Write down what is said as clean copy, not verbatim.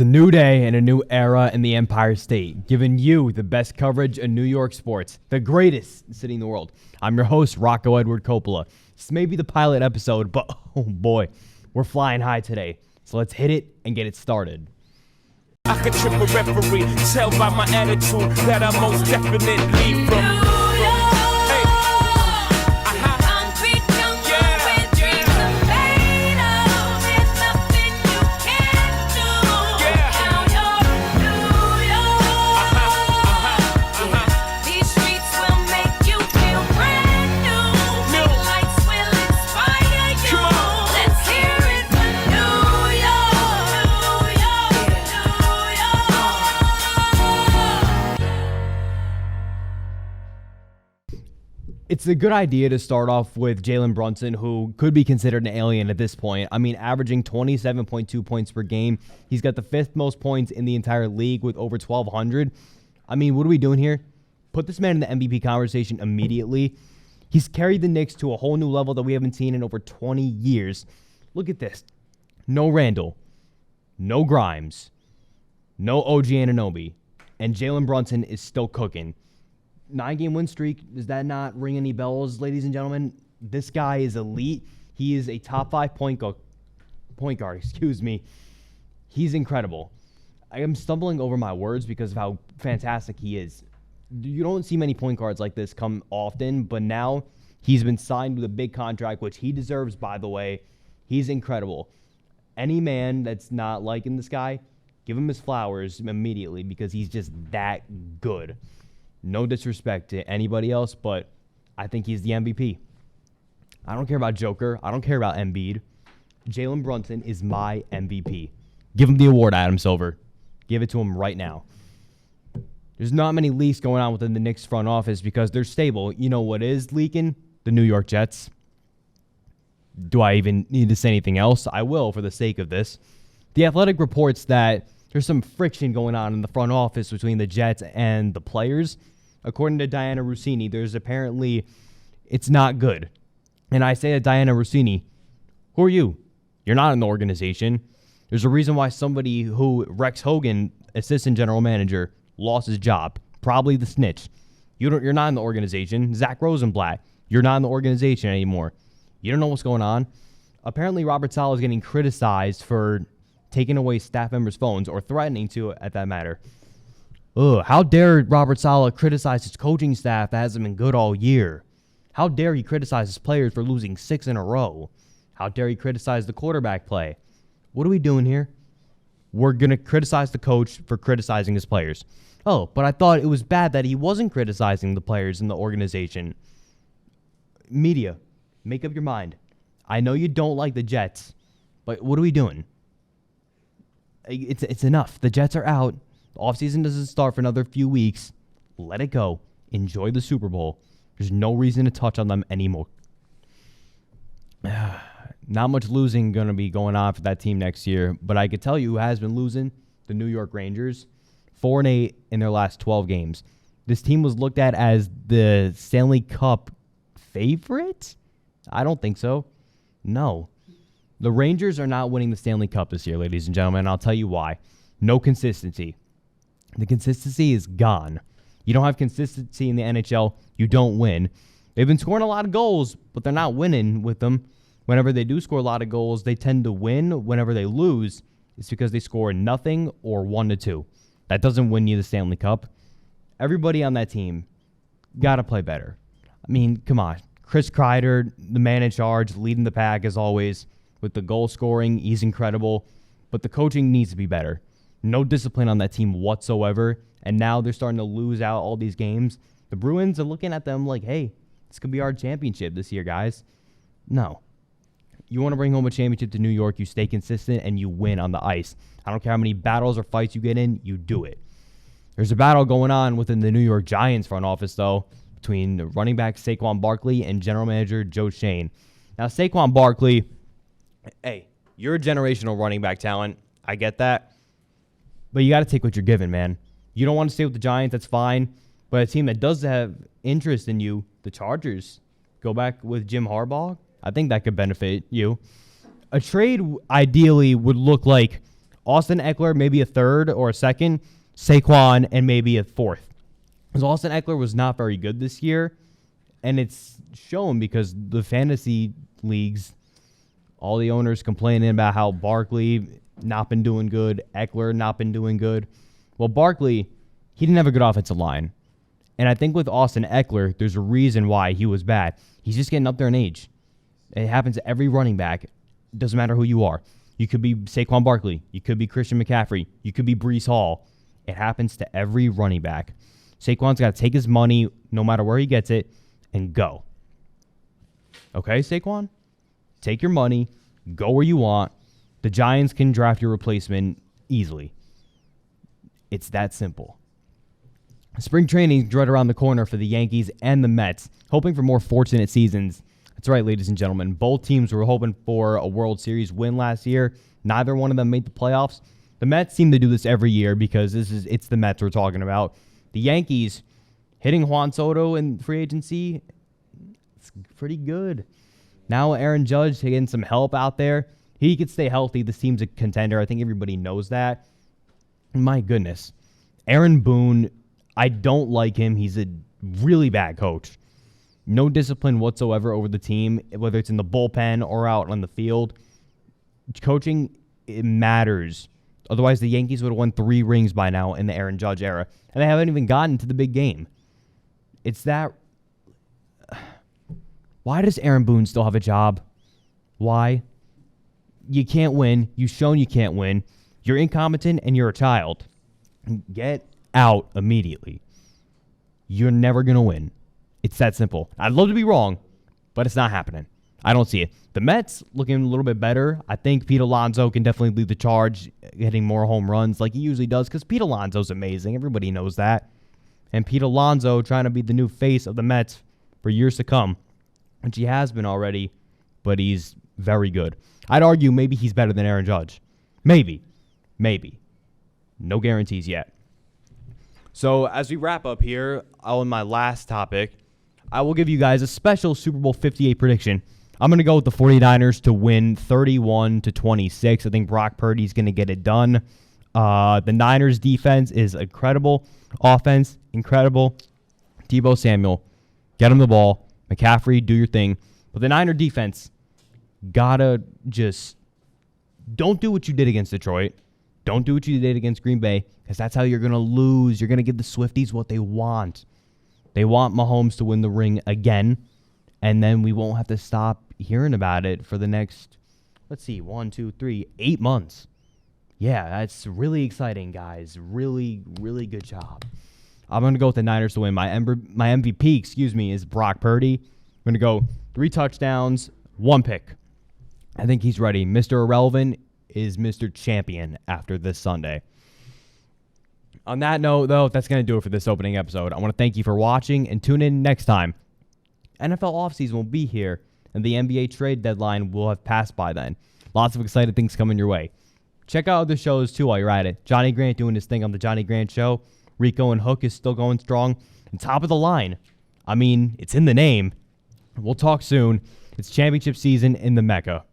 a new day and a new era in the Empire State, giving you the best coverage in New York sports, the greatest city in the world. I'm your host, Rocco Edward Coppola. This may be the pilot episode, but oh boy, we're flying high today. So let's hit it and get it started. I could trip a referee, tell by my attitude that I most definitely from. It's a good idea to start off with Jaylen Brunson, who could be considered an alien at this point. I mean, averaging 27.2 points per game. He's got the fifth most points in the entire league with over 1,200. I mean, what are we doing here? Put this man in the MVP conversation immediately. He's carried the Knicks to a whole new level that we haven't seen in over 20 years. Look at this. No Randall. No Grimes. No OG Anunoby. And Jaylen Brunson is still cooking. 9-game win streak. Does that not ring any bells, ladies and gentlemen? This guy is elite. He is a top 5 point guard. He's incredible. I am stumbling over my words because of how fantastic he is. You don't see many point guards like this come often, but now he's been signed with a big contract, which he deserves, by the way. He's incredible. Any man that's not liking this guy, give him his flowers immediately because he's just that good. No disrespect to anybody else, but I think he's the MVP. I don't care about Joker. I don't care about Embiid. Jaylen Brunson is my MVP. Give him the award, Adam Silver. Give it to him right now. There's not many leaks going on within the Knicks front office because they're stable. You know what is leaking? The New York Jets. Do I even need to say anything else? I will for the sake of this. The Athletic reports that there's some friction going on in the front office between the Jets and the players. According to Diana Rossini, it's not good. And I say to Diana Rossini, who are you? You're not in the organization. There's a reason why somebody who, Rex Hogan, assistant general manager, lost his job. Probably the snitch. You're not in the organization. Zach Rosenblatt, you're not in the organization anymore. You don't know what's going on. Apparently, Robert Saleh is getting criticized for taking away staff members' phones, or threatening to, at that matter. How dare Robert Saleh criticize his coaching staff that hasn't been good all year? How dare he criticize his players for losing 6 in a row? How dare he criticize the quarterback play? What are we doing here? We're going to criticize the coach for criticizing his players. Oh, but I thought it was bad that he wasn't criticizing the players in the organization. Media, make up your mind. I know you don't like the Jets, but what are we doing? It's enough. The Jets are out. The offseason doesn't start for another few weeks. Let it go. Enjoy the Super Bowl. There's no reason to touch on them anymore. Not much losing going to be going on for that team next year, but I could tell you who has been losing: the New York Rangers. 4-8 in their last 12 games. This team was looked at as the Stanley Cup favorite? I don't think so. No. The Rangers are not winning the Stanley Cup this year, ladies and gentlemen, and I'll tell you why. No consistency. The consistency is gone. You don't have consistency in the NHL, you don't win. They've been scoring a lot of goals, but they're not winning with them. Whenever they do score a lot of goals, they tend to win. Whenever they lose, it's because they score nothing or 1-2. That doesn't win you the Stanley Cup. Everybody on that team got to play better. I mean, come on. Chris Kreider, the man in charge, leading the pack as always. With the goal scoring, he's incredible. But the coaching needs to be better. No discipline on that team whatsoever. And now they're starting to lose out all these games. The Bruins are looking at them like, hey, this could be our championship this year, guys. No. You want to bring home a championship to New York, you stay consistent and you win on the ice. I don't care how many battles or fights you get in, you do it. There's a battle going on within the New York Giants front office, though, between the running back Saquon Barkley and general manager Joe Shane. Now, Saquon Barkley, hey, you're a generational running back talent. I get that. But you got to take what you're given, man. You don't want to stay with the Giants, that's fine. But a team that does have interest in you, the Chargers, go back with Jim Harbaugh. I think that could benefit you. A trade ideally would look like Austin Eckler, maybe a third or a second. Saquon, and maybe a fourth. Because Austin Eckler was not very good this year, and it's shown because the fantasy leagues, all the owners complaining about how Barkley not been doing good, Eckler not been doing good. Well, Barkley, he didn't have a good offensive line. And I think with Austin Eckler, there's a reason why he was bad. He's just getting up there in age. It happens to every running back. It doesn't matter who you are. You could be Saquon Barkley. You could be Christian McCaffrey. You could be Breece Hall. It happens to every running back. Saquon's got to take his money, no matter where he gets it, and go. Okay, Saquon? Take your money. Go where you want. The Giants can draft your replacement easily. It's that simple. Spring training is right around the corner for the Yankees and the Mets, hoping for more fortunate seasons. That's right, ladies and gentlemen. Both teams were hoping for a World Series win last year. Neither one of them made the playoffs. The Mets seem to do this every year because it's the Mets we're talking about. The Yankees hitting Juan Soto in free agency, it's pretty good. Now Aaron Judge getting some help out there. He could stay healthy. This team's a contender. I think everybody knows that. My goodness. Aaron Boone, I don't like him. He's a really bad coach. No discipline whatsoever over the team, whether it's in the bullpen or out on the field. Coaching, it matters. Otherwise, the Yankees would have won 3 rings by now in the Aaron Judge era. And they haven't even gotten to the big game. It's that... Why does Aaron Boone still have a job? Why? You can't win. You've shown you can't win. You're incompetent and you're a child. Get out immediately. You're never going to win. It's that simple. I'd love to be wrong, but it's not happening. I don't see it. The Mets looking a little bit better. I think Pete Alonso can definitely lead the charge, hitting more home runs like he usually does, because Pete Alonso's amazing. Everybody knows that. And Pete Alonso trying to be the new face of the Mets for years to come, which he has been already, but he's very good. I'd argue maybe he's better than Aaron Judge. Maybe. No guarantees yet. So as we wrap up here on my last topic, I will give you guys a special Super Bowl 58 prediction. I'm going to go with the 49ers to win 31-26. I think Brock Purdy's going to get it done. The Niners defense is incredible. Offense, incredible. Deebo Samuel, get him the ball. McCaffrey, do your thing. But the Niner defense, gotta just don't do what you did against Detroit. Don't do what you did against Green Bay, because that's how you're going to lose. You're going to give the Swifties what they want. They want Mahomes to win the ring again, and then we won't have to stop hearing about it for the next, 8 months. Yeah, that's really exciting, guys. Really, really good job. I'm going to go with the Niners to win. My MVP, is Brock Purdy. I'm going to go 3 touchdowns, 1 pick. I think he's ready. Mr. Irrelevant is Mr. Champion after this Sunday. On that note, though, that's going to do it for this opening episode. I want to thank you for watching and tune in next time. NFL offseason will be here, and the NBA trade deadline will have passed by then. Lots of exciting things coming your way. Check out other shows, too, while you're at it. Johnny Grant doing his thing on the Johnny Grant Show. Rico and Hook is still going strong. And top of the line. I mean, it's in the name. We'll talk soon. It's championship season in the Mecca.